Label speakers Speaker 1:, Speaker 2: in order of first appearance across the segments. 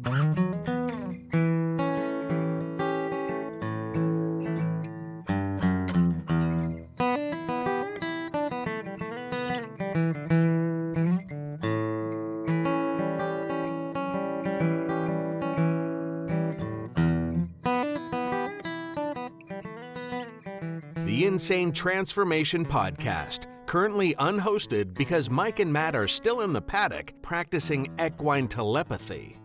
Speaker 1: The Insane Transformation Podcast, currently unhosted because Mike and Matt are still in the paddock practicing equine telepathy.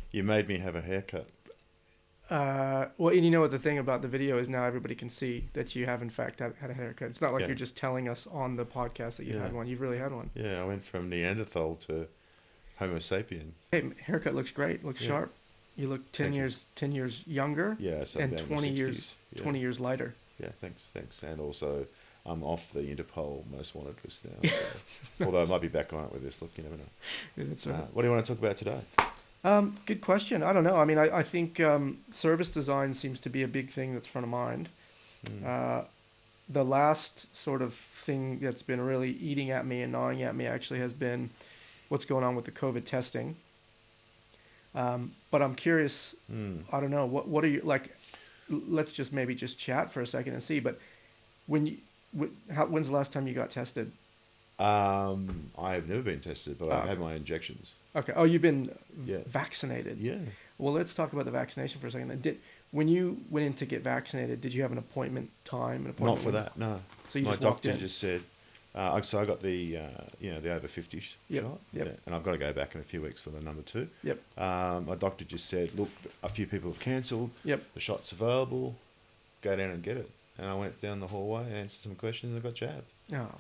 Speaker 2: You made me have a haircut.
Speaker 3: Well, and you know what the thing about the video is now everybody can see that you have in fact had a haircut. It's not like you're just telling us on the podcast that you had one. You've really had one.
Speaker 2: Yeah, I went from Neanderthal to Homo sapien.
Speaker 3: Hey, haircut looks great. Looks sharp. You look 10 years younger.
Speaker 2: Yeah, so
Speaker 3: and 20 years lighter.
Speaker 2: Yeah, thanks. And also, I'm off the Interpol most wanted list now. So, although I might be back on it with this. Look, you never know.
Speaker 3: Yeah, that's right.
Speaker 2: What do you want to talk about today?
Speaker 3: Good question. I don't know. I mean, I think service design seems to be a big thing that's front of mind. The last sort of thing that's been really eating at me and gnawing at me actually has been what's going on with the COVID testing. But I'm curious, I don't know, what are you, like, let's just maybe just chat for a second and see, but when's the last time you got tested?
Speaker 2: I have never been tested, but I've had my injections.
Speaker 3: Okay. Oh, you've been vaccinated?
Speaker 2: Yeah.
Speaker 3: Well, let's talk about the vaccination for a second. When you went in to get vaccinated, did you have an appointment time?
Speaker 2: Not for that, no.
Speaker 3: So you
Speaker 2: my
Speaker 3: just
Speaker 2: doctor
Speaker 3: walked in?
Speaker 2: just said, so I got the the over 50 shot.
Speaker 3: Yep.
Speaker 2: Yeah, and I've got to go back in a few weeks for the number 2.
Speaker 3: Yep.
Speaker 2: My doctor just said, look, a few people have cancelled.
Speaker 3: Yep.
Speaker 2: The shot's available. Go down and get it. And I went down the hallway, answered some questions, and I got jabbed.
Speaker 3: Oh,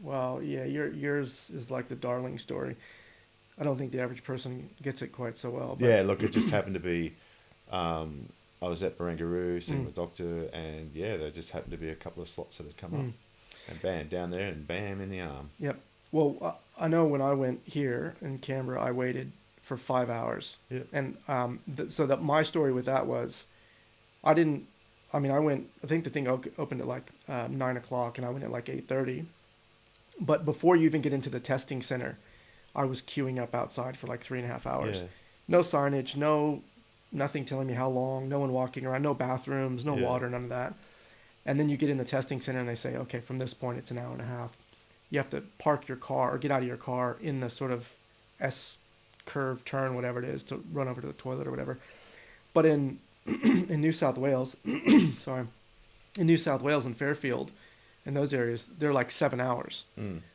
Speaker 3: well, yeah, yours is like the darling story. I don't think the average person gets it quite so well. But...
Speaker 2: Yeah, look, it just happened to be, I was at Barangaroo seeing my doctor, and there just happened to be a couple of slots that had come up. And bam, down there, and bam, in the arm.
Speaker 3: Yep. Well, I know when I went here in Canberra, I waited for 5 hours.
Speaker 2: Yep.
Speaker 3: And so that my story with that was, I went, I think the thing opened at like 9 o'clock, and I went at like 8:30. But before you even get into the testing center, I was queuing up outside for like 3.5 hours. Yeah. No signage, nothing telling me how long, no one walking around, no bathrooms, no water, none of that. And then you get in the testing center and they say, okay, from this point, it's an hour and a half. You have to park your car or get out of your car in the sort of S-curve turn, whatever it is, to run over to the toilet or whatever. But in New South Wales, in New South Wales and Fairfield, in those areas, they're like 7 hours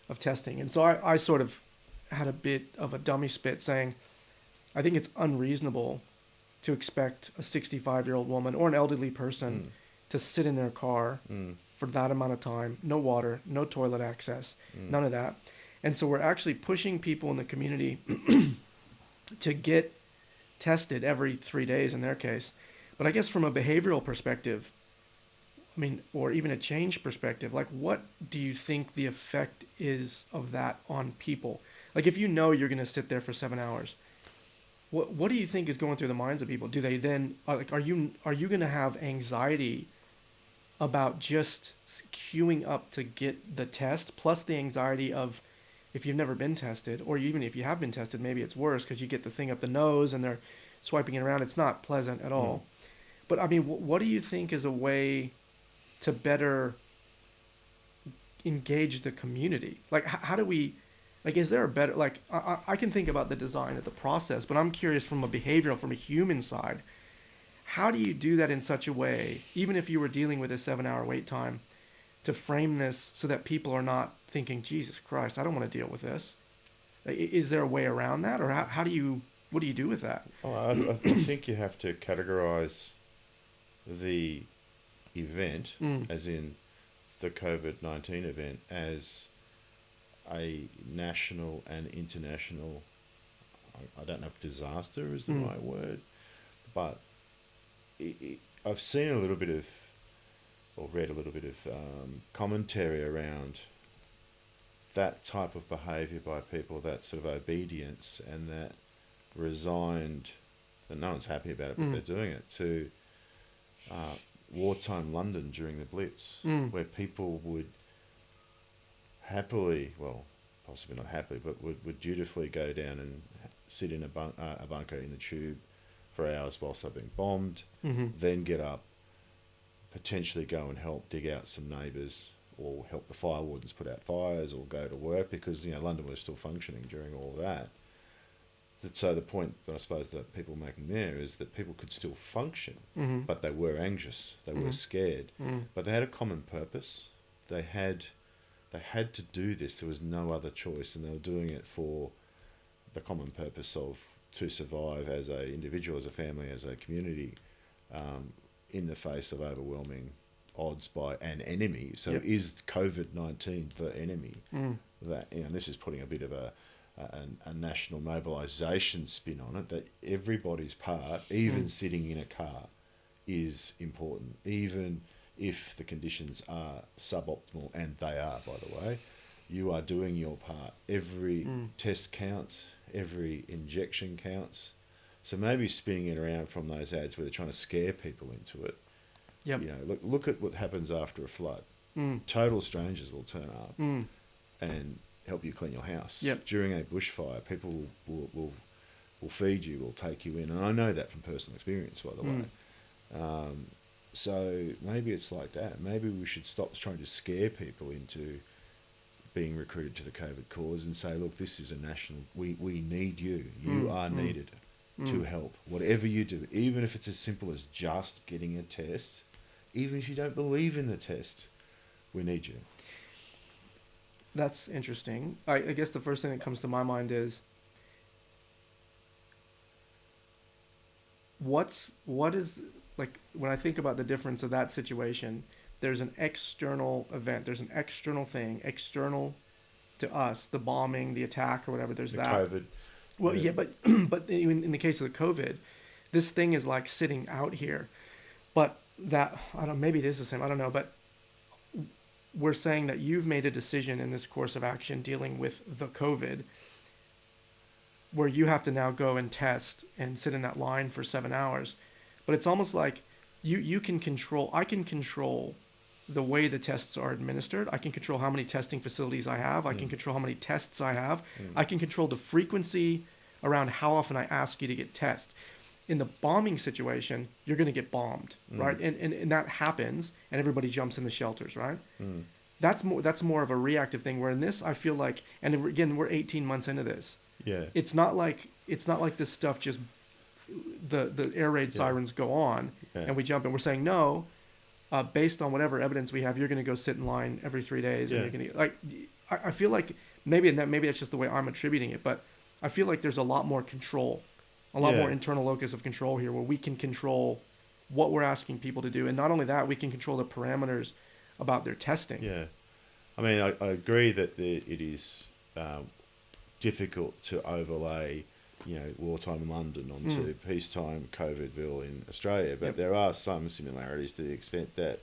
Speaker 3: of testing. And so I sort of had a bit of a dummy spit saying, I think it's unreasonable to expect a 65-year-old woman or an elderly person to sit in their car for that amount of time, no water, no toilet access, none of that. And so we're actually pushing people in the community to get tested every 3 days in their case. But I guess from a behavioral perspective, or even a change perspective, like what do you think the effect is of that on people? Like if you know you're going to sit there for 7 hours, what do you think is going through the minds of people? Do they then, are you going to have anxiety about just queuing up to get the test, plus the anxiety of if you've never been tested, or even if you have been tested, maybe it's worse because you get the thing up the nose and they're swiping it around. It's not pleasant at all. But what do you think is a way to better engage the community? Like, how do we, like, is there a better, like, I can think about the design of the process, but I'm curious from a behavioral, from a human side, how do you do that in such a way, even if you were dealing with a 7-hour wait time, to frame this so that people are not thinking, Jesus Christ, I don't want to deal with this? Is there a way around that? Or what do you do with that?
Speaker 2: I think you have to categorize the event, as in the COVID-19 event, as a national and international, I don't know if disaster is the right word, but I've seen a little bit of, or read a little bit of commentary around that type of behaviour by people, that sort of obedience and that resigned, that no one's happy about it, but they're doing it, to wartime London during the Blitz, where people would happily, well, possibly not happily, but would dutifully go down and sit in a bunker in the tube for hours whilst they're being bombed, then get up, potentially go and help dig out some neighbours or help the fire wardens put out fires or go to work because, London was still functioning during all of that. So the point that I suppose that people are making there is that people could still function, but they were anxious, they were scared, but they had a common purpose. They had to do this. There was no other choice, and they were doing it for the common purpose of to survive as an individual, as a family, as a community, in the face of overwhelming odds by an enemy. So is COVID-19 the enemy? That this is putting a bit of a national mobilisation spin on it, that everybody's part, even sitting in a car, is important, even if the conditions are suboptimal, and they are, by the way. You are doing your part. Every test counts, every injection counts. So maybe spinning it around from those ads where they're trying to scare people into it.
Speaker 3: Yep.
Speaker 2: Look at what happens after a flood. Total strangers will turn up and help you clean your house.
Speaker 3: Yep.
Speaker 2: During a bushfire, people will feed you, will take you in. And I know that from personal experience, by the way. So maybe it's like that. Maybe we should stop trying to scare people into being recruited to the COVID cause and say, look, this is a national, we need you. You are needed to help. Whatever you do, even if it's as simple as just getting a test, even if you don't believe in the test, we need you.
Speaker 3: That's interesting. I guess the first thing that comes to my mind is what is, like, when I think about the difference of that situation, there's an external event, there's an external thing, external to us, the bombing, the attack, or whatever. There's that.
Speaker 2: COVID.
Speaker 3: Well, yeah, but in the case of the COVID, this thing is like sitting out here, but that, I don't, maybe it is the same, I don't know, but we're saying that you've made a decision in this course of action dealing with the COVID, where you have to now go and test and sit in that line for 7 hours. But it's almost like I can control the way the tests are administered. I can control how many testing facilities I have. I can control how many tests I have. I can control the frequency around how often I ask you to get tested. In the bombing situation, you're going to get bombed, right? And that happens, and everybody jumps in the shelters, right? That's more of a reactive thing. Where in this, I feel like, and again, we're 18 months into this.
Speaker 2: Yeah.
Speaker 3: It's not like this stuff just, the air raid sirens go on and we jump in. We're saying no, based on whatever evidence we have, you're going to go sit in line every 3 days, and you're going to, like, I feel like maybe that's just the way I'm attributing it, but I feel like there's a lot more control, a lot more internal locus of control here, where we can control what we're asking people to do, and not only that, we can control the parameters about their testing.
Speaker 2: Yeah, I mean, I agree that it is difficult to overlay, wartime London onto peacetime COVIDville in Australia, but there are some similarities to the extent that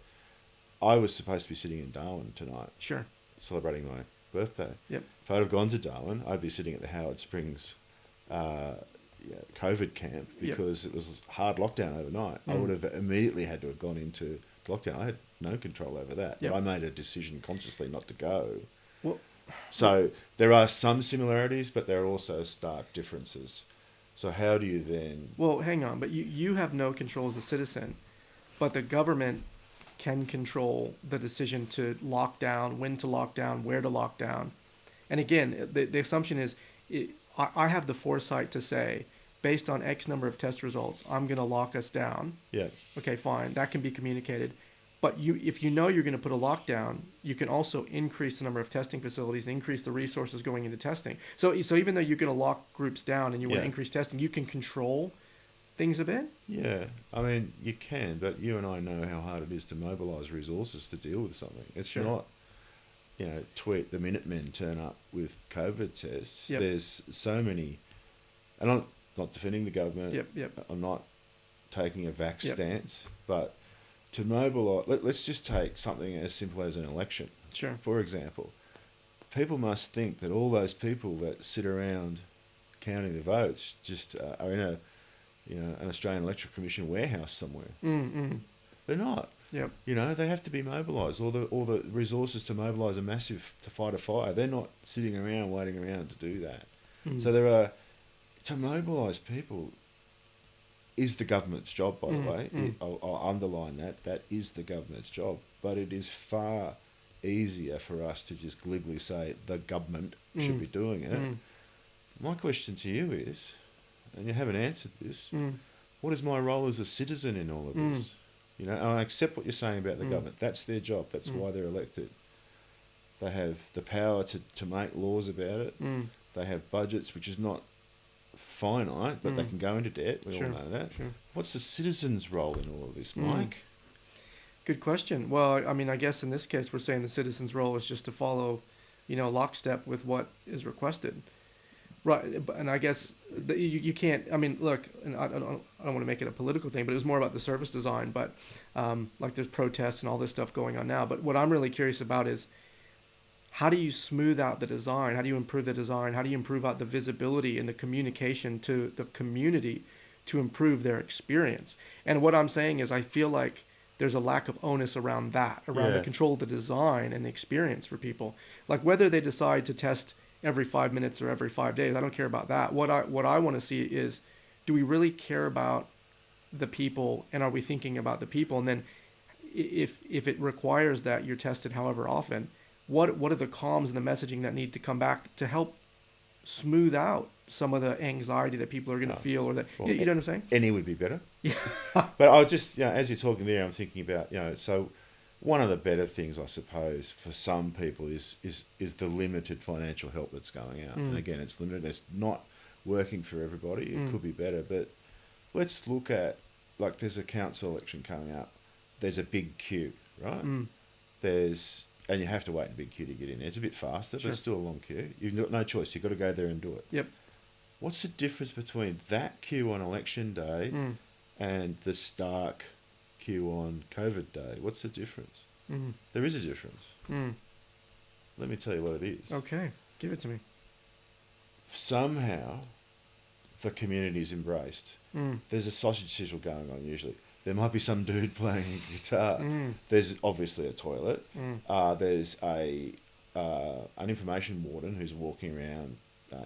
Speaker 2: I was supposed to be sitting in Darwin tonight, celebrating my birthday. If I'd have gone to Darwin, I'd be sitting at the Howard Springs COVID camp, because it was hard lockdown overnight. I would have immediately had to have gone into lockdown. I had no control over that, but I made a decision consciously not to go.
Speaker 3: Well,
Speaker 2: so there are some similarities, but there are also stark differences. So how do you then...
Speaker 3: Well, hang on, but you have no control as a citizen, but the government can control the decision to lock down, when to lock down, where to lock down. And again, the assumption is, I have the foresight to say, based on X number of test results, I'm going to lock us down.
Speaker 2: Yeah. Okay,
Speaker 3: fine. That can be communicated. But if you know you're going to put a lockdown, you can also increase the number of testing facilities and increase the resources going into testing. So even though you're going to lock groups down and you want to increase testing, you can control things a bit?
Speaker 2: Yeah. I mean, you can, but you and I know how hard it is to mobilise resources to deal with something. It's not, tweet the Minutemen turn up with COVID tests. There's so many, and I'm not defending the government. I'm not taking a vax stance, but to mobilise, let's just take something as simple as an election. For example, people must think that all those people that sit around counting the votes just are in an Australian Electoral Commission warehouse somewhere. They're not.
Speaker 3: Yep.
Speaker 2: You know, they have to be mobilised. All the resources to mobilise are massive to fight a fire. They're not sitting around waiting around to do that. So to mobilise people is the government's job, by the way. I'll underline that. That is the government's job. But it is far easier for us to just glibly say the government should be doing it. My question to you is, and you haven't answered this, what is my role as a citizen in all of this? You know, and I accept what you're saying about the government. That's their job. That's why they're elected. They have the power to make laws about it. They have budgets, which is not finite, but they can go into debt. We all know that.
Speaker 3: Sure.
Speaker 2: What's the citizen's role in all of this, Mike?
Speaker 3: Good question. Well, I mean, I guess in this case, we're saying the citizen's role is just to follow, lockstep with what is requested. Right. And I guess you can't, I mean, look, and I don't want to make it a political thing, but it was more about the service design. But like there's protests and all this stuff going on now. But what I'm really curious about is, how do you smooth out the design? How do you improve the design? How do you improve out the visibility and the communication to the community to improve their experience? And what I'm saying is I feel like there's a lack of onus around that, around the control of the design and the experience for people. Like whether they decide to test every 5 minutes or every 5 days, I don't care about that. What I want to see is, do we really care about the people, and are we thinking about the people? And then if it requires that you're tested however often, what are the comms and the messaging that need to come back to help smooth out some of the anxiety that people are going to feel, or that you know what I'm saying?
Speaker 2: Any would be better. Yeah. But I just, as you're talking there, I'm thinking about, so one of the better things, I suppose, for some people is the limited financial help that's going out. And again, it's limited. It's not working for everybody. It could be better. But let's look at, like, there's a council election coming up. There's a big queue, right? And you have to wait in a big queue to get in there. It's a bit faster, but it's still a long queue. You've got no choice. You've got to go there and do it.
Speaker 3: Yep.
Speaker 2: What's the difference between that queue on election day and the stark queue on COVID day? What's the difference? There is a difference. Let me tell you what it is.
Speaker 3: Okay, give it to me.
Speaker 2: Somehow, the community's embraced. There's a sausage sizzle going on usually. There might be some dude playing a guitar. There's obviously a toilet. There's an information warden who's walking around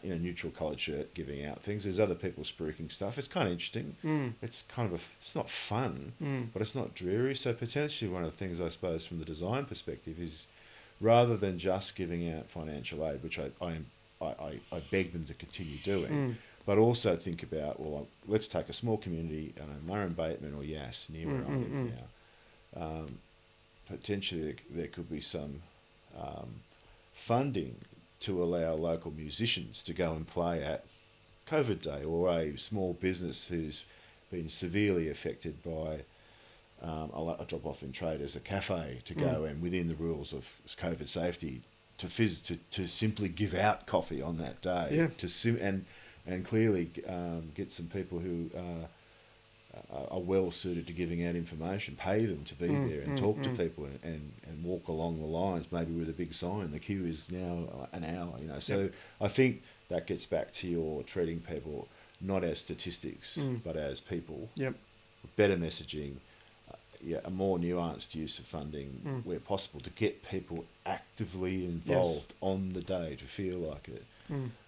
Speaker 2: in a neutral coloured shirt giving out things. There's other people spruiking stuff. It's kind of interesting. It's kind of it's not fun, but it's not dreary. So potentially one of the things, I suppose, from the design perspective is, rather than just giving out financial aid, which I beg them to continue doing, but also think about, well, let's take a small community, Murray Bateman or Yass, near where I live now. Potentially there could be some funding to allow local musicians to go and play at COVID Day, or a small business who's been severely affected by a drop-off in trade as a cafe to go and, within the rules of COVID safety, to simply give out coffee on that day, and clearly get some people who are well suited to giving out information, pay them to be there and talk to people and walk along the lines, maybe with a big sign, the queue is now an hour, So I think that gets back to your treating people not as statistics, but as people.
Speaker 3: Yep.
Speaker 2: Better messaging, a more nuanced use of funding where possible, to get people actively involved on the day, to feel like it.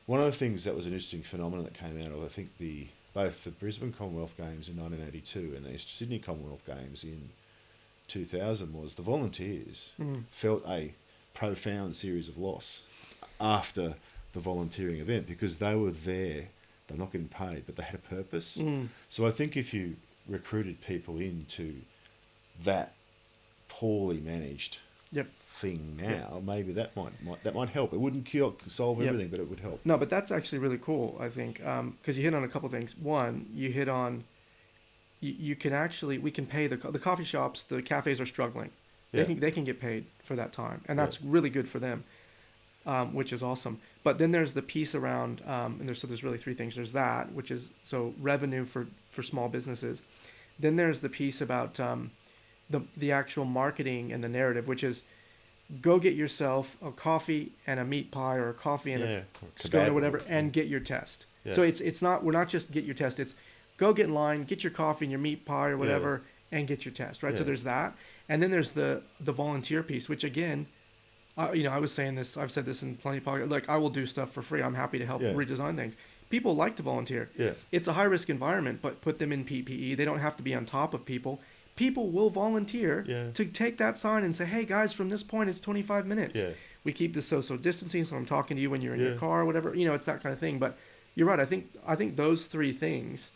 Speaker 2: One of the things that was an interesting phenomenon that came out of, I think, both the Brisbane Commonwealth Games in 1982 and the Sydney Commonwealth Games in 2000 was the volunteers felt a profound series of loss after the volunteering event, because they were there, they're not getting paid, but they had a purpose. So I think if you recruited people into that poorly managed thing now, maybe that might help. It wouldn't solve everything, but it would help.
Speaker 3: No, but that's actually really cool, I think, because you hit on a couple of things. One, you hit on, we can pay the coffee shops, the cafes are struggling. They can get paid for that time, and that's really good for them, which is awesome. But then there's the piece around, and there's really three things. There's that, which is revenue for small businesses. Then there's the piece about the actual marketing and the narrative, which is, go get yourself a coffee and a meat pie, or a coffee and a scone or whatever, and get your test. So it's not, we're not just get your test. It's go get in line, get your coffee and your meat pie or whatever, and get your test, right?
Speaker 2: Yeah.
Speaker 3: So there's that. And then there's the volunteer piece, which again, I was saying this, I've said this in plenty of podcasts, like I will do stuff for free. I'm happy to help
Speaker 2: Yeah.
Speaker 3: redesign things. People like to volunteer.
Speaker 2: Yeah.
Speaker 3: It's a high risk environment, but put them in PPE. They don't have to be on top of people. People will volunteer
Speaker 2: Yeah.
Speaker 3: to take that sign and say, hey guys, from this point, it's 25 minutes.
Speaker 2: Yeah.
Speaker 3: We keep the social distancing, so I'm talking to you when you're in your
Speaker 2: Yeah.
Speaker 3: car or whatever. It's that kind of thing. But you're right. I think those three things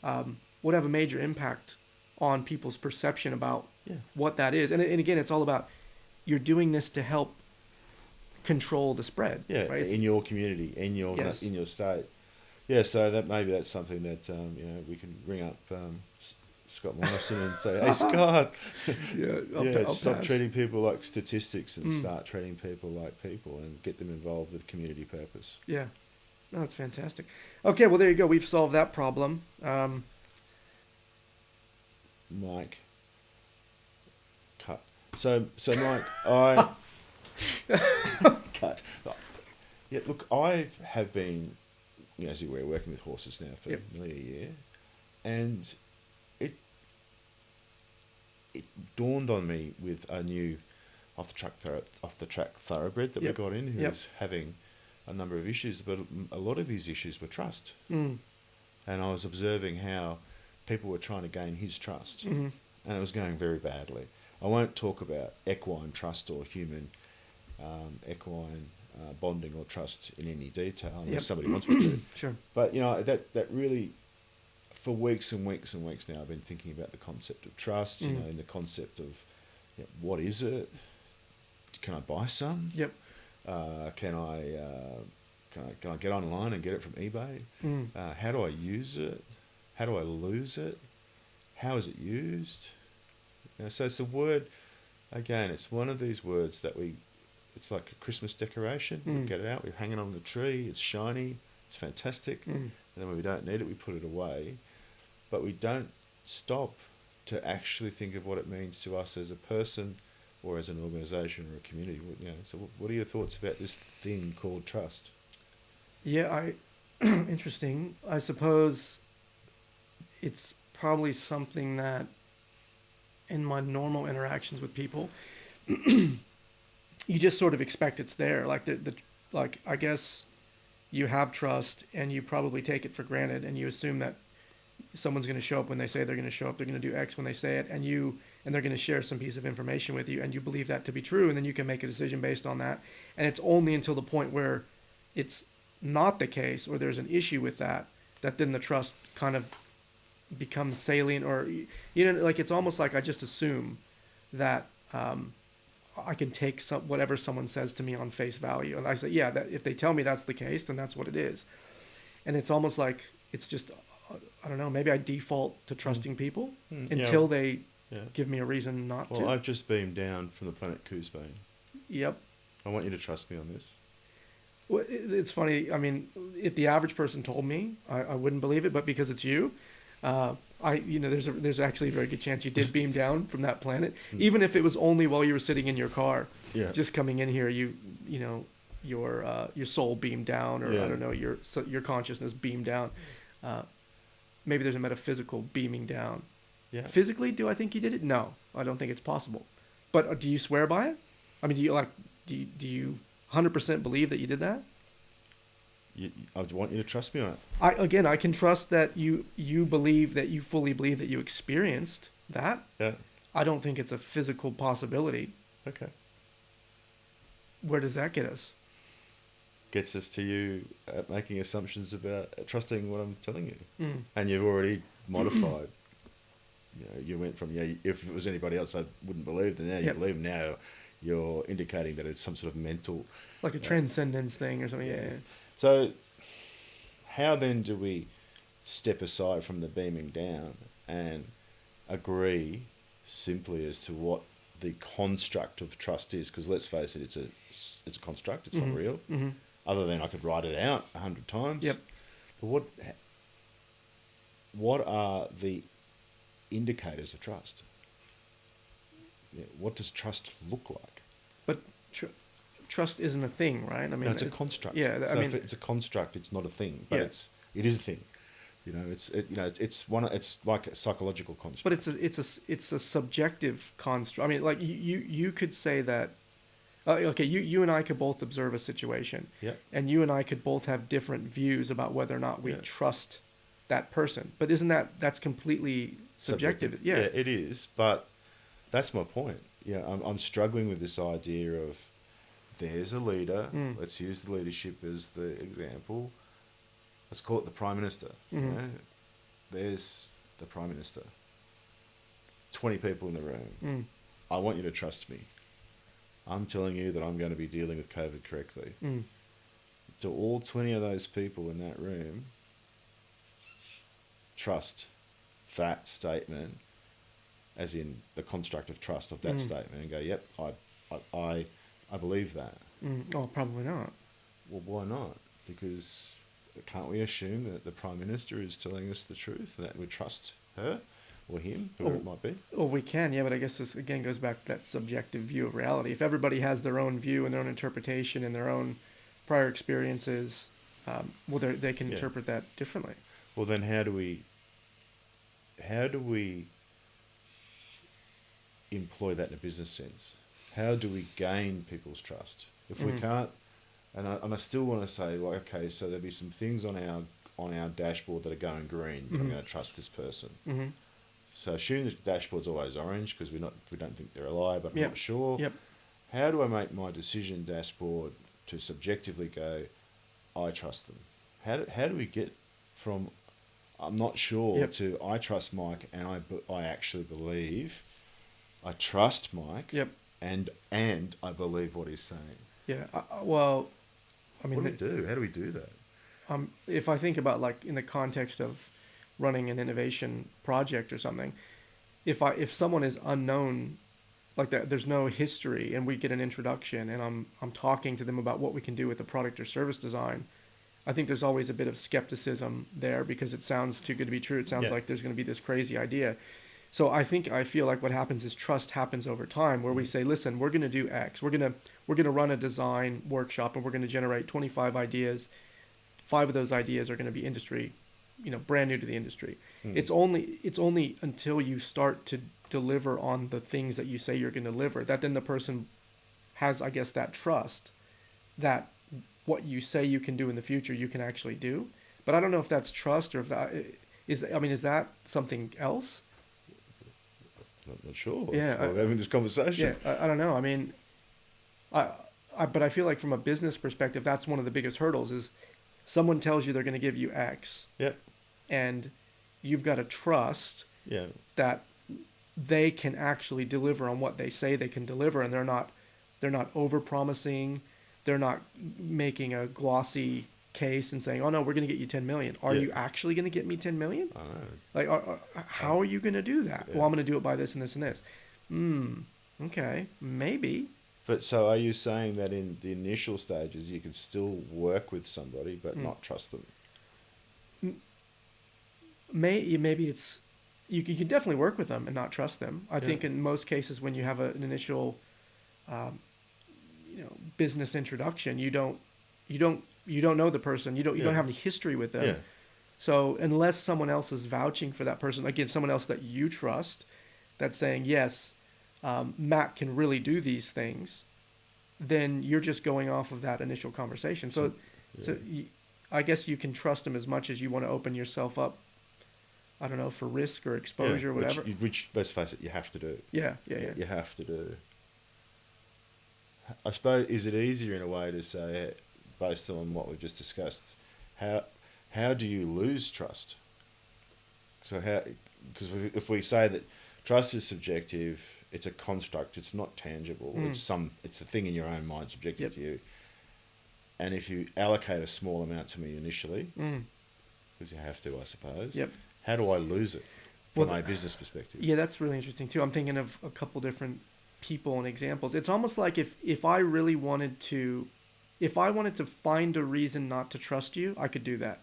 Speaker 3: would have a major impact on people's perception about what that is. And again, it's all about you're doing this to help control the spread.
Speaker 2: Yeah,
Speaker 3: right?
Speaker 2: in your community, in your state. Yeah, so that's something that we can ring up Scott Morrison and say, hey Scott,
Speaker 3: I'll
Speaker 2: stop
Speaker 3: pass.
Speaker 2: treating people like statistics and start treating people like people and get them involved with community purpose.
Speaker 3: Yeah, no, that's fantastic. Okay, well there you go. We've solved that problem.
Speaker 2: Mike, cut. So Mike, I cut. Yeah, look, I have been, as you're aware, working with horses now for nearly a year, and it dawned on me with a new off the track thoroughbred that we got in, who was having a number of issues, but a lot of his issues were trust. And I was observing how people were trying to gain his trust, and it was going very badly. I won't talk about equine trust or human equine bonding or trust in any detail unless somebody wants me to.
Speaker 3: Sure.
Speaker 2: But that really, for weeks and weeks and weeks now, I've been thinking about the concept of trust. And the concept of what is it? Can I buy some?
Speaker 3: Yep.
Speaker 2: Can I get online and get it from eBay? How do I use it? How do I lose it? How is it used? So it's a word. Again, it's one of these words that it's like a Christmas decoration. We get it out, we hang it on the tree, it's shiny, it's fantastic. And then when we don't need it, we put it away. But we don't stop to actually think of what it means to us as a person or as an organisation or a community. So what are your thoughts about this thing called trust?
Speaker 3: Yeah, interesting. I suppose it's probably something that in my normal interactions with people, you just sort of expect it's there. Like I guess you have trust and you probably take it for granted and you assume that someone's going to show up when they say they're going to show up. They're going to do X when they say it, and they're going to share some piece of information with you, and you believe that to be true, and then you can make a decision based on that. And it's only until the point where it's not the case or there's an issue with that then the trust kind of becomes salient, or like it's almost like I just assume that I can take whatever someone says to me on face value, and I say, that if they tell me that's the case, then that's what it is. And it's almost like it's just, I don't know, maybe I default to trusting people until they give me a reason not to.
Speaker 2: Well, I've just beamed down from the planet Coosbane.
Speaker 3: Yep.
Speaker 2: I want you to trust me on this.
Speaker 3: Well, it's funny. I mean, if the average person told me, I wouldn't believe it, but because it's you, there's actually a very good chance you did beam down from that planet, even if it was only while you were sitting in your car. Yeah. Just coming in here, your soul beamed down, or I don't know, your consciousness beamed down. Maybe there's a metaphysical beaming down. Yeah. Physically, do I think you did it? No, I don't think it's possible. But do you swear by it? I mean, do you 100% believe that you did that?
Speaker 2: I want you to trust me on it.
Speaker 3: I can trust that you believe that you fully believe that you experienced that.
Speaker 2: Yeah.
Speaker 3: I don't think it's a physical possibility.
Speaker 2: Okay.
Speaker 3: Where does that get us?
Speaker 2: Gets us to you making assumptions about trusting what I'm telling you. And you've already modified. You went from, if it was anybody else I wouldn't believe, then you believe. Now you're indicating that it's some sort of mental...
Speaker 3: Like a transcendence thing or something, yeah.
Speaker 2: So how then do we step aside from the beaming down and agree simply as to what the construct of trust is? Because let's face it, it's a construct, it's not real. Other than I could write it out 100 times. Yep. But what are the indicators of trust? What does trust look like?
Speaker 3: But trust isn't a thing, right? I mean,
Speaker 2: no, it's a construct.
Speaker 3: Yeah,
Speaker 2: so if it's a construct, it's not a thing, but it is a thing. It's like a psychological construct.
Speaker 3: But it's a subjective construct. I mean, like you could say that. Okay, you and I could both observe a situation,
Speaker 2: Yeah.
Speaker 3: and you and I could both have different views about whether or not we trust that person. But isn't that's completely subjective? Yeah.
Speaker 2: It is. But that's my point. Yeah, I'm struggling with this idea of there's a leader. Let's use the leadership as the example. Let's call it the Prime Minister. There's the Prime Minister. 20 people in the room. I want you to trust me. I'm telling you that I'm going to be dealing with COVID correctly. Do all 20 of those people in that room trust that statement, as in the construct of trust of that statement, and go, yep, I believe that?
Speaker 3: Oh, probably not.
Speaker 2: Well, why not? Because can't we assume that the Prime Minister is telling us the truth, that we trust her or him, whoever it might be?
Speaker 3: Well, we can, yeah, but I guess this again goes back to that subjective view of reality. If everybody has their own view and their own interpretation and their own prior experiences, they can interpret that differently.
Speaker 2: Well, then how do we employ that in a business sense? How do we gain people's trust if we can't? And I still want to say, like, okay, so there'll be some things on our dashboard that are going green, but I'm going to trust this person. So assume the dashboard's always orange because we don't think they're a lie, but I'm not sure.
Speaker 3: Yep.
Speaker 2: How do I make my decision dashboard to subjectively go, I trust them? How do we get from I'm not sure to I trust Mike and I actually believe, I trust Mike, and I believe what he's saying?
Speaker 3: Yeah. Well, I mean,
Speaker 2: what do we do? How do we do that?
Speaker 3: If I think about, like, in the context of running an innovation project or something, if someone is unknown, like that, there's no history, and we get an introduction, and I'm talking to them about what we can do with the product or service design, I think there's always a bit of skepticism there because it sounds too good to be true. It sounds like there's going to be this crazy idea. So I feel like what happens is trust happens over time, where we say, listen, we're going to do X. We're going to run a design workshop, and we're going to generate 25 ideas. 5 of those ideas are going to be industry, brand new to the industry. It's only until you start to deliver on the things that you say you're going to deliver that then the person has, I guess, that trust that what you say you can do in the future you can actually do. But I don't know if that's trust or if that is. I mean, is that something else?
Speaker 2: I'm not sure.
Speaker 3: Yeah,
Speaker 2: we're having this conversation.
Speaker 3: Yeah, I don't know. I mean, but I feel like from a business perspective, that's one of the biggest hurdles is someone tells you they're going to give you X.
Speaker 2: Yep.
Speaker 3: And you've got to trust that they can actually deliver on what they say they can deliver, and they're not over promising. They're not making a glossy case and saying, "Oh no, we're going to get you 10 million." Are you actually going to get me 10 million?
Speaker 2: I don't know.
Speaker 3: Like, how are you going to do that?
Speaker 2: Yeah.
Speaker 3: Well, I'm going to do it by this and this and this. Okay, maybe.
Speaker 2: But so are you saying that in the initial stages you can still work with somebody but not trust them?
Speaker 3: Maybe it's you can definitely work with them and not trust them. I think in most cases when you have an initial business introduction, you don't know the person. You don't have any history with them. Yeah. So unless someone else is vouching for that person, again, someone else that you trust, that's saying, yes, Matt can really do these things, then you're just going off of that initial conversation. So I guess you can trust them as much as you want to open yourself up, I don't know, for risk or exposure or whatever.
Speaker 2: Which, let's face it, you have to do.
Speaker 3: Yeah.
Speaker 2: You have to do. I suppose, is it easier in a way to say, based on what we've just discussed, how do you lose trust? So because if we say that trust is subjective, it's a construct, it's not tangible, it's a thing in your own mind subjective to you. And if you allocate a small amount to me initially, because you have to, I suppose, how do I lose it from a business perspective?
Speaker 3: Yeah, that's really interesting too. I'm thinking of a couple different people and examples. It's almost like if I really wanted to, if I wanted to find a reason not to trust you, I could do that.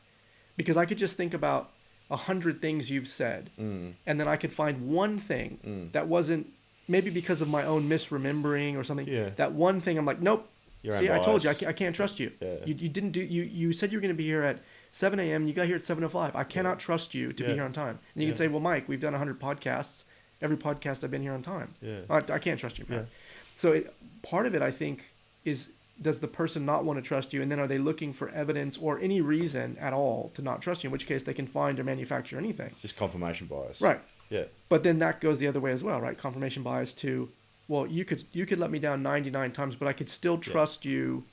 Speaker 3: Because I could just think about 100 things you've said, and then I could find one thing that wasn't, maybe because of my own misremembering or something, that one thing I'm like, nope, see, I told you, I can't trust you. Yeah. You didn't do, you said you were going to be here at 7 a.m. You got here at 7:05. I cannot trust you to be here on time. And you can say, well, Mike, we've done 100 podcasts. Every podcast I've been here on time.
Speaker 2: Yeah.
Speaker 3: I can't trust you, man.
Speaker 2: Yeah.
Speaker 3: So part of it, I think, is does the person not want to trust you? And then are they looking for evidence or any reason at all to not trust you, in which case they can find or manufacture anything.
Speaker 2: Just confirmation bias.
Speaker 3: Right.
Speaker 2: Yeah.
Speaker 3: But then that goes the other way as well, right? Confirmation bias to, well, you could let me down 99 times, but I could still trust you.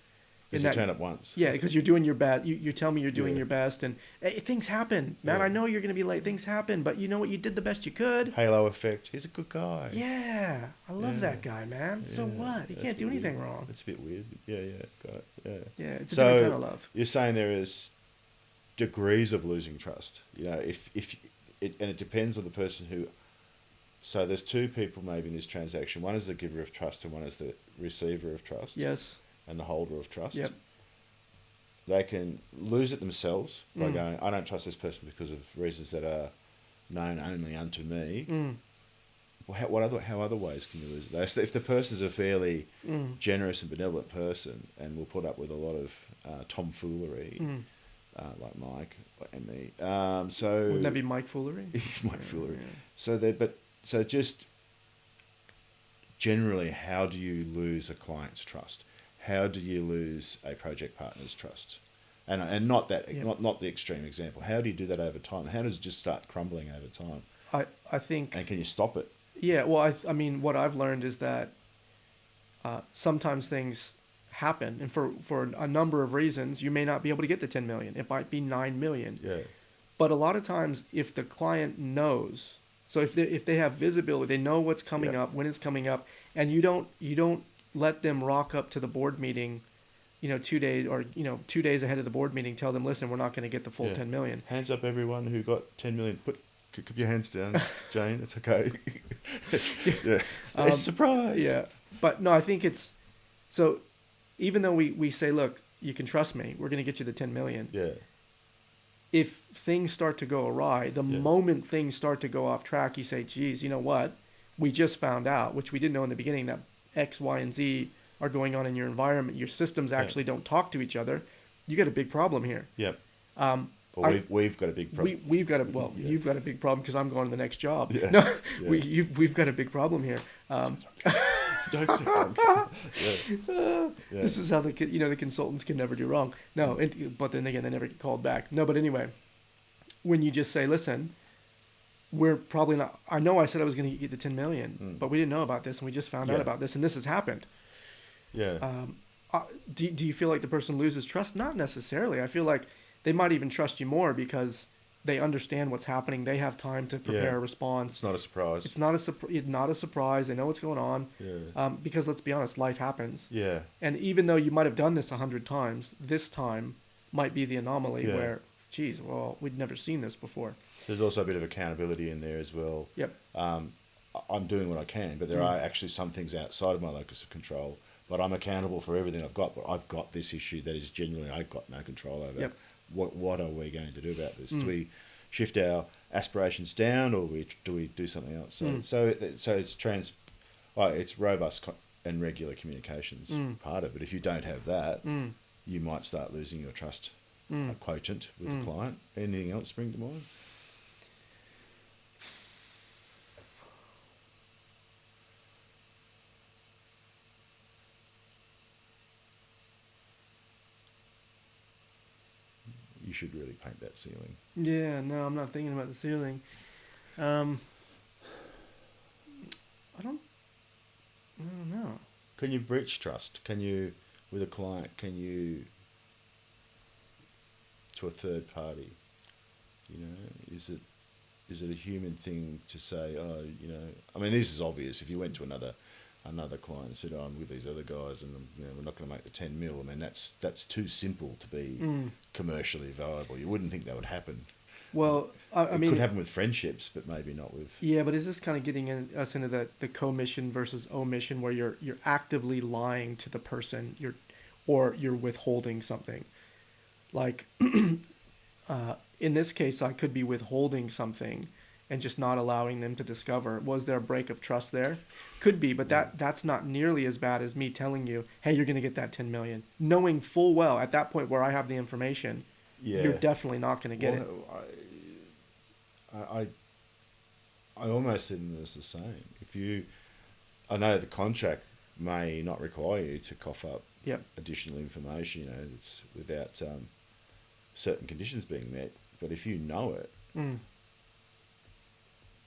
Speaker 2: Because you turn up once.
Speaker 3: Yeah, because you're doing your best. You tell me you're doing your best, and things happen, man. I know you're going to be late. Things happen, but you know what? You did the best you could.
Speaker 2: Halo effect. He's a good guy.
Speaker 3: Yeah, I love that guy, man. Yeah. So what? He can't do anything wrong.
Speaker 2: It's a bit weird. Yeah, got it. Yeah.
Speaker 3: Yeah, it's a different kind of love.
Speaker 2: You're saying there is degrees of losing trust. You know, and it depends on the person who. So there's two people maybe in this transaction. One is the giver of trust, and one is the receiver of trust.
Speaker 3: Yes.
Speaker 2: And the holder of trust.
Speaker 3: Yep.
Speaker 2: They can lose it themselves by going, I don't trust this person because of reasons that are known only unto me. Well, how other ways can you lose it? So if the person's a fairly generous and benevolent person and will put up with a lot of tomfoolery, like Mike and me, so
Speaker 3: wouldn't that be Mike foolery?
Speaker 2: Mike foolery. Yeah. So just generally, how do you lose a client's trust? How do you lose a project partner's trust? And not that not the extreme example. How do you do that over time? How does it just start crumbling over time?
Speaker 3: I think.
Speaker 2: And can you stop it?
Speaker 3: Yeah. Well, I mean, what I've learned is that sometimes things happen, and for a number of reasons, you may not be able to get the 10 million. It might be 9 million.
Speaker 2: Yeah.
Speaker 3: But a lot of times, if the client knows, so if they have visibility, they know what's coming up, when it's coming up, and you don't let them rock up to the board meeting, 2 days or 2 days ahead of the board meeting. Tell them, listen, we're not going to get the full 10 million.
Speaker 2: Hands up, everyone who got 10 million. Put your hands down, Jane. It's okay. Yeah, it's a surprise.
Speaker 3: Yeah, but no, I think it's so. Even though we say, look, you can trust me, we're going to get you the 10 million.
Speaker 2: Yeah.
Speaker 3: If things start to go awry, the moment things start to go off track, you say, geez, you know what? We just found out, which we didn't know in the beginning, that X, Y, and Z are going on in your environment. Your systems actually don't talk to each other. You got a big problem here.
Speaker 2: Yep. We've got a big problem.
Speaker 3: We've got you've got a big problem because I'm going to the next job. Yeah. No, we've got a big problem here.
Speaker 2: Don't say that.
Speaker 3: This is how the consultants can never do wrong. No, but then again, they never get called back. No, but anyway, when you just say, listen, we're probably not. I know I said I was going to get the 10 million, but we didn't know about this, and we just found out about this, and this has happened.
Speaker 2: Yeah.
Speaker 3: Do you feel like the person loses trust? Not necessarily. I feel like they might even trust you more because they understand what's happening. They have time to prepare a response.
Speaker 2: It's not a surprise.
Speaker 3: It's not a surprise. They know what's going on.
Speaker 2: Yeah.
Speaker 3: Because let's be honest, life happens.
Speaker 2: Yeah.
Speaker 3: And even though you might have done this 100 times, this time might be the anomaly where, geez, well, we'd never seen this before.
Speaker 2: There's also a bit of accountability in there as well.
Speaker 3: Yep.
Speaker 2: I'm doing what I can, but there are actually some things outside of my locus of control. But I'm accountable for everything I've got. But I've got this issue that is genuinely I've got no control over.
Speaker 3: Yep.
Speaker 2: What are we going to do about this? Do we shift our aspirations down, or do we do something else? So it's robust and regular communications part of it. If you don't have that, you might start losing your trust quotient with the client. Anything else spring to mind? You should really paint that ceiling.
Speaker 3: Yeah, no, I'm not thinking about the ceiling. I don't know.
Speaker 2: Can you breach trust? Can you, with a client, to a third party? Is it a human thing to say, I mean, this is obvious. If you went to another client and said, I'm with these other guys and we're not going to make the 10 mil. I mean, that's too simple to be commercially viable. You wouldn't think that would happen.
Speaker 3: Well, I mean...
Speaker 2: It could happen with friendships, but maybe not with...
Speaker 3: Yeah, but is this kind of getting us into the commission versus omission where you're actively lying to the person or you're withholding something? Like, in this case, I could be withholding something and just not allowing them to discover. Was there a break of trust there? Could be, but that's not nearly as bad as me telling you, hey, you're going to get that 10 million. Knowing full well at that point where I have the information,
Speaker 2: Yeah.
Speaker 3: you're definitely not going to get it.
Speaker 2: I almost see them as the same. I know the contract may not require you to cough up
Speaker 3: Yep.
Speaker 2: additional information. It's without certain conditions being met. But if you know it,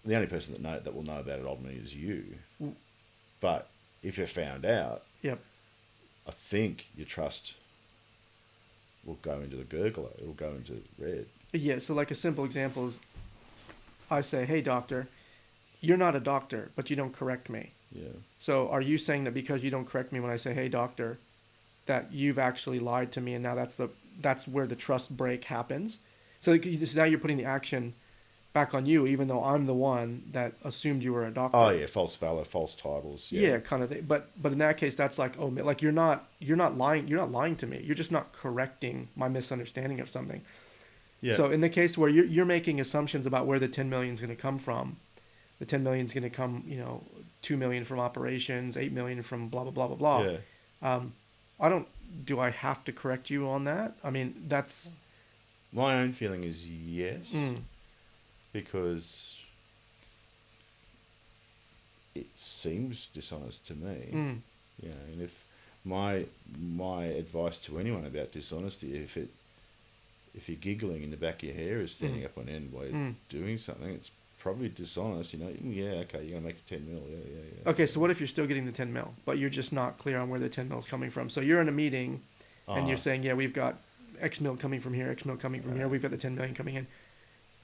Speaker 2: the only person that will know about it ultimately is you.
Speaker 3: Mm.
Speaker 2: But if you're found out,
Speaker 3: Yep.
Speaker 2: I think your trust will go into the gurgler. It will go into red.
Speaker 3: Yeah. So like a simple example is, I say, "Hey, doctor, you're not a doctor, but you don't correct me."
Speaker 2: Yeah.
Speaker 3: So are you saying that because you don't correct me when I say, "Hey, doctor," that you've actually lied to me, and now that's where the trust break happens? So now you're putting the action back on you, even though I'm the one that assumed you were a doctor.
Speaker 2: Oh yeah, false valor, false titles. Yeah.
Speaker 3: Yeah, kind of thing. But in that case, that's like, oh, like you're not lying. You're not lying to me. You're just not correcting my misunderstanding of something.
Speaker 2: Yeah.
Speaker 3: So in the case where you're making assumptions about where the 10 million is going to come from, the 10 million is going to come, 2 million from operations, 8 million from blah blah blah blah blah.
Speaker 2: Yeah.
Speaker 3: Do I have to correct you on that? I mean, that's
Speaker 2: My own feeling is yes, because it seems dishonest to me. And if my advice to anyone about dishonesty, if you're giggling in the back of your hair is standing up on end while you're doing something, it's probably dishonest. Yeah, okay, you're gonna make a 10 mil. Yeah.
Speaker 3: okay. So what if you're still getting the 10 mil, but you're just not clear on where the 10 mil is coming from? So you're in a meeting, and you're saying, yeah, we've got X mil coming from here, X mil coming from here. We've got the 10 million coming in,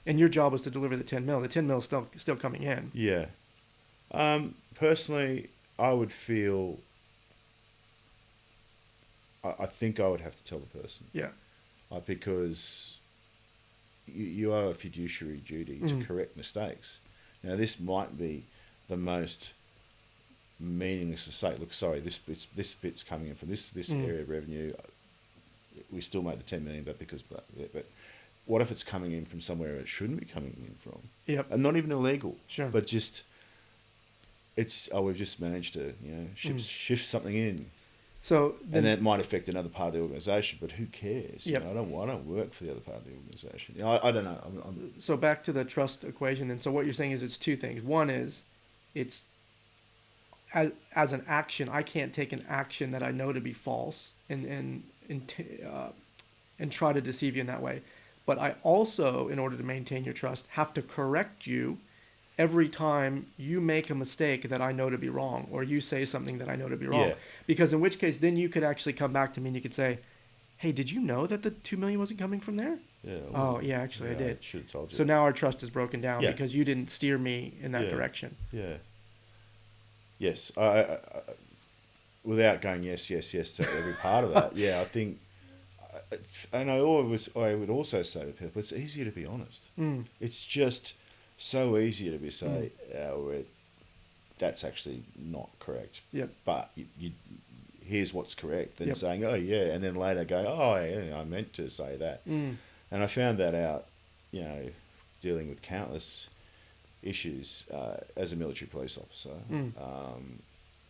Speaker 3: and your job was to deliver the 10 mil. The 10 mil is still coming in.
Speaker 2: Yeah. Personally, I would feel. I think I would have to tell the person.
Speaker 3: Yeah.
Speaker 2: Because you owe a fiduciary duty to correct mistakes. Now, this might be the most meaningless mistake. Look, sorry, this bit's coming in from this area of revenue. We still made the 10 million, but what if it's coming in from somewhere it shouldn't be coming in from?
Speaker 3: Yep.
Speaker 2: And not even illegal.
Speaker 3: Sure.
Speaker 2: But just we've just managed to shift something in.
Speaker 3: So
Speaker 2: and that might affect another part of the organisation, but who cares?
Speaker 3: Yep.
Speaker 2: I don't work for the other part of the organisation. I don't know.
Speaker 3: So back to the trust equation. And so what you're saying is it's two things. One is it's as an action, I can't take an action that I know to be false and try to deceive you in that way. But I also, in order to maintain your trust, have to correct you every time you make a mistake that I know to be wrong, or you say something that I know to be wrong.
Speaker 2: Yeah.
Speaker 3: Because in which case, then you could actually come back to me and you could say, "Hey, did you know that the 2 million wasn't coming from there?"
Speaker 2: Yeah.
Speaker 3: Oh, yeah, actually, I did.
Speaker 2: Should have told you.
Speaker 3: So now our trust is broken down
Speaker 2: Yeah.
Speaker 3: because you didn't steer me in that direction.
Speaker 2: Yeah. Yes. I without going yes to every part of that. Yeah, I think, and I would also say to people, it's easier to be honest. It's just so easy to say, that's actually not correct.
Speaker 3: Yep.
Speaker 2: But you here's what's correct, than
Speaker 3: Yep.
Speaker 2: saying, oh yeah, and then later go, oh yeah, I meant to say that. And I found that out, dealing with countless issues as a military police officer.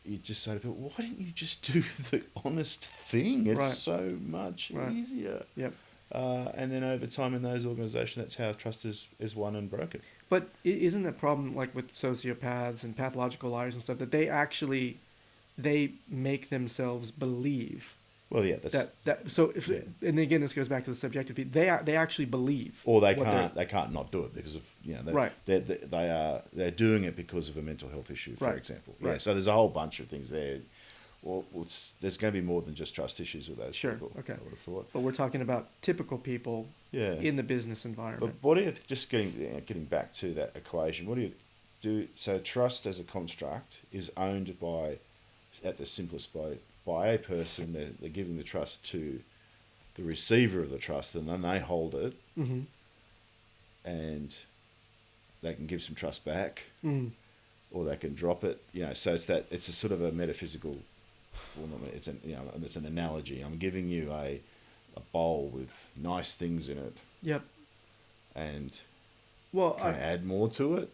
Speaker 2: You just say to people, why didn't you just do the honest thing? It's
Speaker 3: Right.
Speaker 2: so much easier.
Speaker 3: Yep.
Speaker 2: And then over time in those organisations, that's how trust is won and broken.
Speaker 3: But isn't the problem like with sociopaths and pathological liars and stuff that they make themselves believe
Speaker 2: Well, yeah, that's
Speaker 3: that so if and again this goes back to the subjective piece. They actually believe,
Speaker 2: or they can't not do it because of
Speaker 3: Right.
Speaker 2: they're doing it because of a mental health issue, for
Speaker 3: Right.
Speaker 2: example.
Speaker 3: Right.
Speaker 2: Yeah, so there's a whole bunch of things there. Well, there's going to be more than just trust issues with those
Speaker 3: Sure,
Speaker 2: people.
Speaker 3: okay.
Speaker 2: I would have thought.
Speaker 3: But we're talking about typical people in the business environment.
Speaker 2: But what do you, just getting back to that equation? What do you do? So trust as a construct is owned by, at the simplest, by a person. They're giving the trust to the receiver of the trust, and then they hold it, and they can give some trust back, or they can drop it. So it's a sort of a metaphysical. Well, it's an analogy. I'm giving you a bowl with nice things in it.
Speaker 3: Yep.
Speaker 2: And
Speaker 3: Well,
Speaker 2: can I add more to it,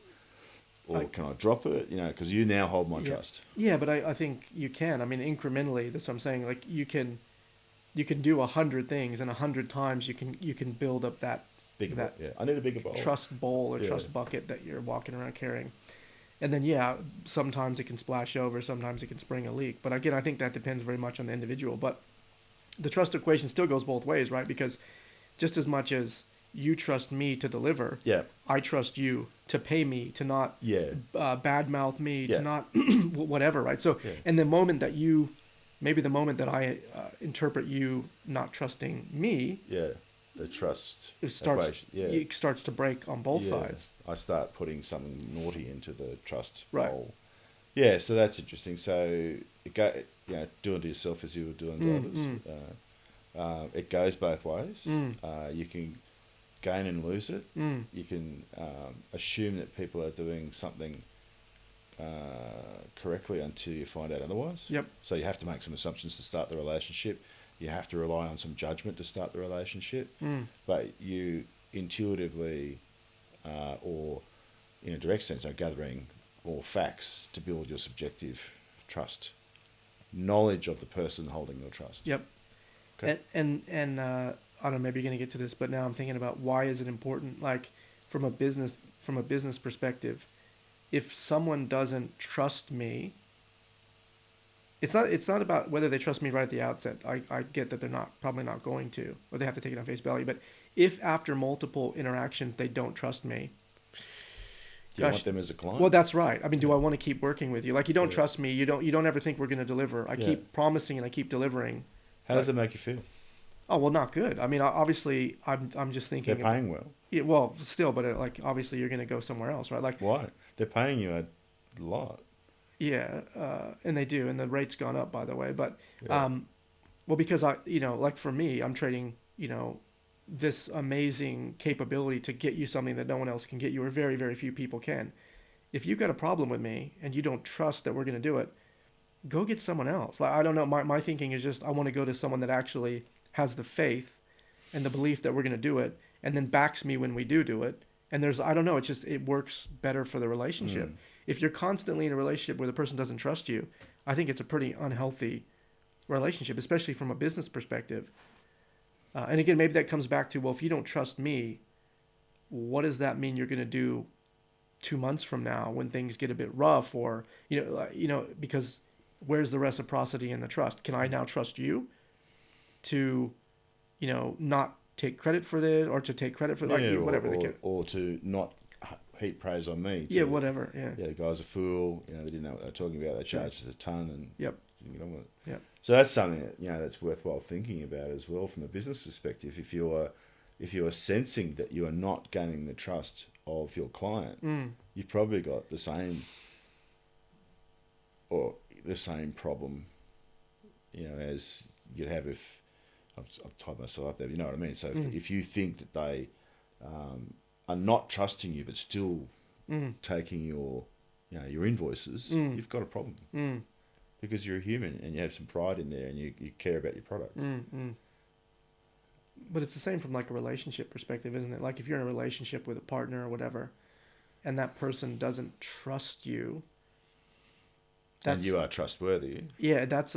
Speaker 2: or can I drop it? Because you now hold my trust.
Speaker 3: Yeah, but I think you can. I mean, incrementally. That's what I'm saying. Like you can. you can do 100 things, and 100 times you can build up that
Speaker 2: Bigger
Speaker 3: that
Speaker 2: bowl, yeah. I need a bigger bowl.
Speaker 3: trust bowl or
Speaker 2: Yeah.
Speaker 3: trust bucket that you're walking around carrying. And then, yeah, sometimes it can splash over, sometimes it can spring a leak. But again, I think that depends very much on the individual. But the trust equation still goes both ways, right? Because just as much as you trust me to deliver,
Speaker 2: Yeah.
Speaker 3: I trust you to pay me, to not
Speaker 2: Yeah.
Speaker 3: badmouth me,
Speaker 2: Yeah.
Speaker 3: to not whatever, right? So,
Speaker 2: Yeah.
Speaker 3: and the moment that maybe the moment that I interpret you not trusting me,
Speaker 2: Yeah. The trust
Speaker 3: it starts
Speaker 2: equation. Yeah.
Speaker 3: it starts to break on both
Speaker 2: Yeah.
Speaker 3: sides.
Speaker 2: I start putting something naughty into the trust
Speaker 3: Right.
Speaker 2: bowl. Yeah, so that's interesting. So do unto yourself as you would do unto others. It goes both ways. You can gain and lose it. You can assume that people are doing something correctly until you find out otherwise.
Speaker 3: Yep.
Speaker 2: So you have to make some assumptions to start the relationship. You have to rely on some judgment to start the relationship. But you intuitively or in a direct sense are gathering more facts to build your subjective trust, knowledge of the person holding your trust.
Speaker 3: Yep.
Speaker 2: Okay.
Speaker 3: And I don't know, maybe you're going to get to this, but now I'm thinking about why is it important, like from a business perspective, if someone doesn't trust me, it's not about whether they trust me right at the outset. I get that they're probably not going to, or they have to take it on face value. But if after multiple interactions they don't trust me,
Speaker 2: do you want them as a client?
Speaker 3: well, that's right. I mean, do I want to keep working with you? Like, you don't trust me. You don't ever think we're going to deliver. I keep promising and I keep delivering.
Speaker 2: How does it make you feel?
Speaker 3: Oh, well, not good. I mean, obviously, I'm just thinking.
Speaker 2: They're paying well.
Speaker 3: Yeah, well, still, but like obviously you're going to go somewhere else, right? Like,
Speaker 2: Why? They're paying you a lot.
Speaker 3: yeah, and they do, and the rate's gone up, by the way. But
Speaker 2: Yeah.
Speaker 3: well, because like for me, I'm trading, this amazing capability to get you something that no one else can get you, or very, very few people can. If you've got a problem with me and you don't trust that we're going to do it, go get someone else. Like, I don't know. My thinking is just I want to go to someone that actually has the faith and the belief that we're going to do it, and then backs me when we do it. And I don't know, it's just, it works better for the relationship. If you're constantly in a relationship where the person doesn't trust you, I think it's a pretty unhealthy relationship, especially from a business perspective. And again, maybe that comes back to, well, if you don't trust me, what does that mean you're going to do 2 months from now when things get a bit rough, or, because where's the reciprocity and the trust? Can I now trust you to, not take credit for this, or to take credit for whatever they can,
Speaker 2: or to not heap praise on me.
Speaker 3: Yeah, whatever. Yeah,
Speaker 2: the guy's a fool. They didn't know what they were talking about. They charged us a ton and
Speaker 3: Yep.
Speaker 2: didn't get on with it.
Speaker 3: Yep.
Speaker 2: So that's something that, that's worthwhile thinking about as well from a business perspective. If you're sensing that you are not gaining the trust of your client, you've probably got the same problem, as you'd have if I've tied myself up there. You know what I mean? So if you think that they are not trusting you but still taking your invoices, you've got a problem. Because you're a human and you have some pride in there and you care about your product.
Speaker 3: But it's the same from like a relationship perspective, isn't it? Like if you're in a relationship with a partner or whatever, and that person doesn't trust you,
Speaker 2: and you are trustworthy.
Speaker 3: Yeah, that's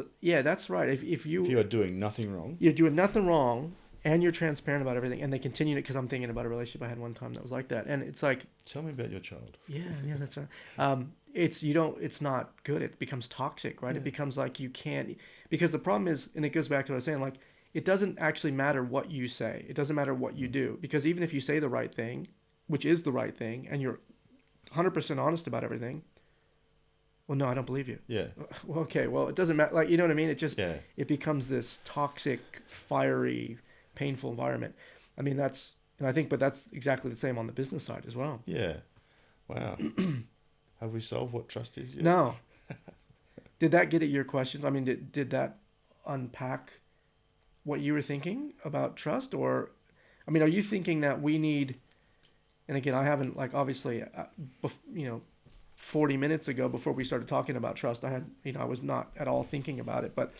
Speaker 3: right. If you
Speaker 2: are doing nothing wrong,
Speaker 3: you're doing nothing wrong, and you're transparent about everything, and they continue it, because I'm thinking about a relationship I had one time that was like that, and it's like,
Speaker 2: tell me about your child.
Speaker 3: Yeah, that's right. It's not good. It becomes toxic, right?
Speaker 2: Yeah.
Speaker 3: It becomes like you can't, because the problem is, and it goes back to what I was saying, like, it doesn't actually matter what you say. It doesn't matter what you do, because even if you say the right thing, which is the right thing, and you're 100% honest about everything, well, no, I don't believe you.
Speaker 2: Yeah.
Speaker 3: Well, okay. Well, it doesn't matter. Like, you know what I mean? It just,
Speaker 2: it
Speaker 3: becomes this toxic, fiery, painful environment. I mean, but that's exactly the same on the business side as well.
Speaker 2: Yeah. Wow. Have we solved what trust is yet?
Speaker 3: No. Did that get at your questions? I mean, did that unpack what you were thinking about trust? Or, I mean, are you thinking that we need, and again, I haven't, like, obviously, 40 minutes ago before we started talking about trust, I was not at all thinking about it, but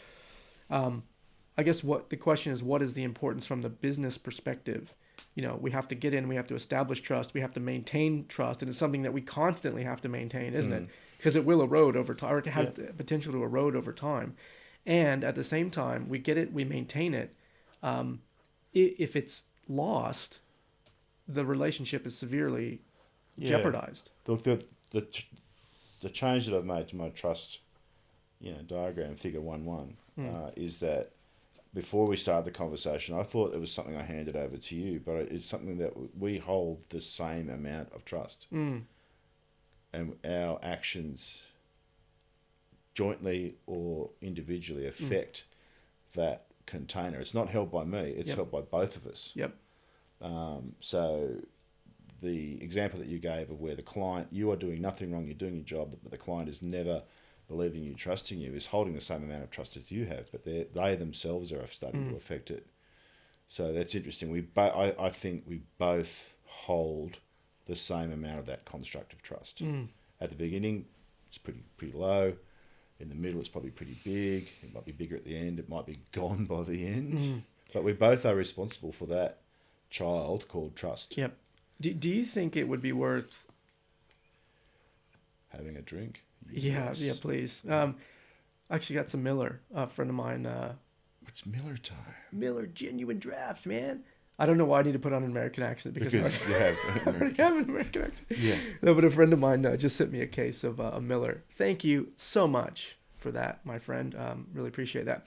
Speaker 3: I guess what the question is, what is the importance from the business perspective? We have to get in, we have to establish trust, we have to maintain trust, and it's something that we constantly have to maintain, isn't it? Because it will erode over time, or it has the potential to erode over time. And at the same time, we get it, we maintain it. If it's lost, the relationship is severely jeopardized.
Speaker 2: Look, the change that I've made to my trust, diagram figure 1-1, is that before we started the conversation, I thought it was something I handed over to you, but it's something that we hold the same amount of trust, and our actions, jointly or individually, affect that container. It's not held by me; it's held by both of us.
Speaker 3: Yep.
Speaker 2: So the example that you gave of where the client, you are doing nothing wrong, you're doing your job, but the client is never believing you, trusting you, is holding the same amount of trust as you have, but they themselves are starting to affect it. So that's interesting. I think we both hold the same amount of that constructive trust. At the beginning, it's pretty low. In the middle, it's probably pretty big. It might be bigger at the end. It might be gone by the end. But we both are responsible for that child called trust.
Speaker 3: Yep. Do you think it would be worth
Speaker 2: having a drink?
Speaker 3: Yes. Yeah, please. I actually got some Miller. A friend of mine.
Speaker 2: It's Miller time.
Speaker 3: Miller Genuine Draft, man. I don't know why I need to put on an American accent because
Speaker 2: you have
Speaker 3: I already have an American accent.
Speaker 2: Yeah.
Speaker 3: No, but a friend of mine just sent me a case of a Miller. Thank you so much for that, my friend. Really appreciate that.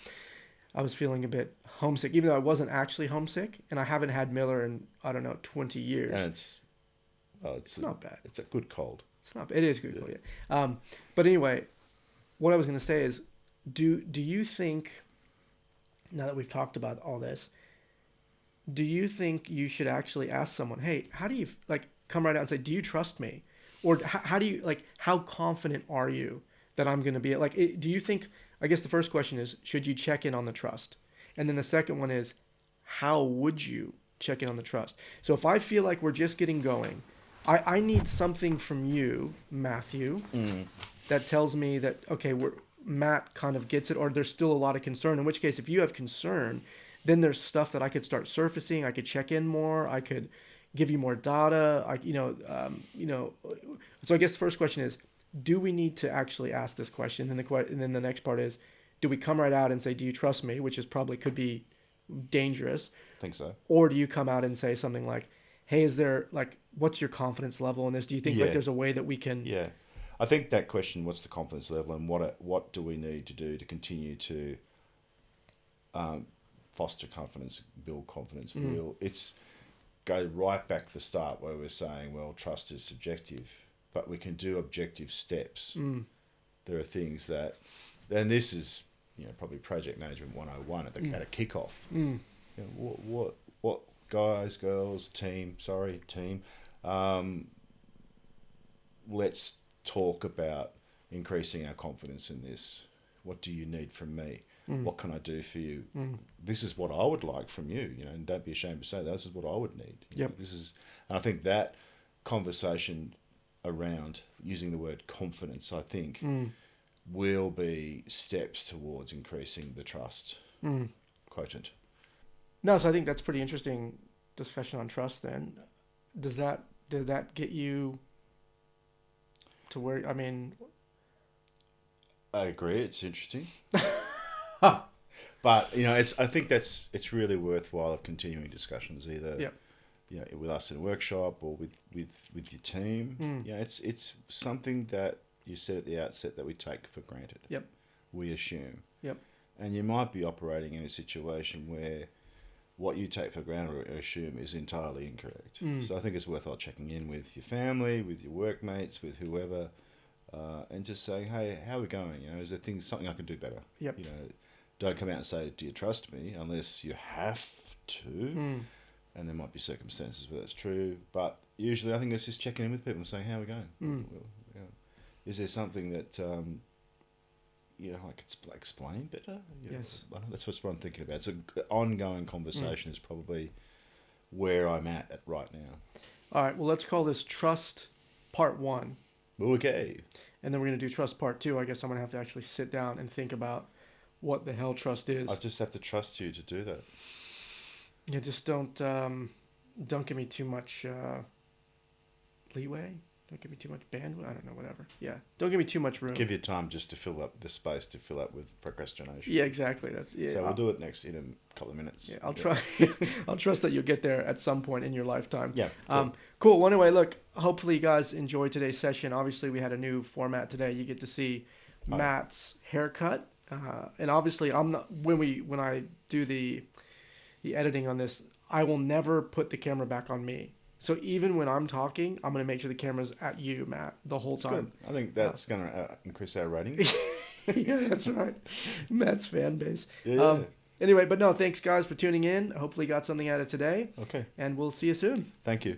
Speaker 3: I was feeling a bit homesick, even though I wasn't actually homesick, and I haven't had Miller in, 20 years.
Speaker 2: And it's
Speaker 3: not bad.
Speaker 2: It's a good cold.
Speaker 3: It is good cold, yeah. But anyway, what I was going to say is, do you think, now that we've talked about all this, do you think you should actually ask someone, hey, how do you, come right out and say, do you trust me? Or how do you, how confident are you that I'm going to be, do you think, I guess the first question is, should you check in on the trust? And then the second one is, how would you check in on the trust? So if I feel like we're just getting going, I need something from you, Matthew, that tells me that, okay, Matt kind of gets it, or there's still a lot of concern, in which case, if you have concern, then there's stuff that I could start surfacing. I could check in more. I could give you more data. So I guess the first question is, do we need to actually ask this question? And then the next part is, do we come right out and say, do you trust me? Which is probably could be dangerous.
Speaker 2: I think so.
Speaker 3: Or do you come out and say something like, hey, is there, what's your confidence level in this? Do you think there's a way that we can...
Speaker 2: Yeah. I think that question, what's the confidence level, and what do we need to do to continue to foster confidence, build confidence, it's go right back to the start where we're saying, well, trust is subjective, but we can do objective steps. There are things that, and this is, probably project management 101 at a kickoff. What guys, girls, team, let's talk about increasing our confidence in this. What do you need from me? What can I do for you? This is what I would like from you, and don't be ashamed to say this is what I would need. And I think that conversation around using the word confidence, I think, will be steps towards increasing the trust quotient.
Speaker 3: No, so I think that's pretty interesting discussion on trust then. Did that get you to where,
Speaker 2: I agree, it's interesting. But I think it's really worthwhile of continuing discussions either with us in a workshop or with your team. It's something that you said at the outset that we take for granted. We assume. And you might be operating in a situation where what you take for granted or assume is entirely incorrect. So I think it's worthwhile checking in with your family, with your workmates, with whoever, and just saying, hey, how are we going? Is there something I can do better? Don't come out and say, do you trust me? Unless you have to. And there might be circumstances where that's true. But usually I think it's just checking in with people and saying, how are we going? Is there something that, I could explain better?
Speaker 3: Yes.
Speaker 2: That's what I'm thinking about. So ongoing conversation is probably where I'm at right now.
Speaker 3: All right. Well, let's call this Trust Part 1.
Speaker 2: Okay.
Speaker 3: And then we're going to do Trust Part 2. I guess I'm going to have to actually sit down and think about what the hell trust is.
Speaker 2: I just have to trust you to do that.
Speaker 3: Yeah, just don't give me too much leeway. Don't give me too much bandwidth. I don't know, whatever. Yeah. Don't give me too much room.
Speaker 2: Give you time just to fill up the space to fill up with procrastination.
Speaker 3: Yeah, exactly.
Speaker 2: So we'll do it next in a couple of minutes.
Speaker 3: Yeah, I'll try. I'll trust that you'll get there at some point in your lifetime.
Speaker 2: Yeah.
Speaker 3: Cool. Well, anyway, look, hopefully you guys enjoyed today's session. Obviously, we had a new format today. You get to see Matt's haircut. And obviously, when I do the editing on this, I will never put the camera back on me. So even when I'm talking, I'm going to make sure the camera's at you, Matt, the whole time.
Speaker 2: Good. I think that's going to increase our rating.
Speaker 3: Yeah, that's right. Matt's fan base.
Speaker 2: Yeah.
Speaker 3: Anyway, but no, thanks guys for tuning in. Hopefully you got something out of today.
Speaker 2: Okay.
Speaker 3: And we'll see you soon.
Speaker 2: Thank you.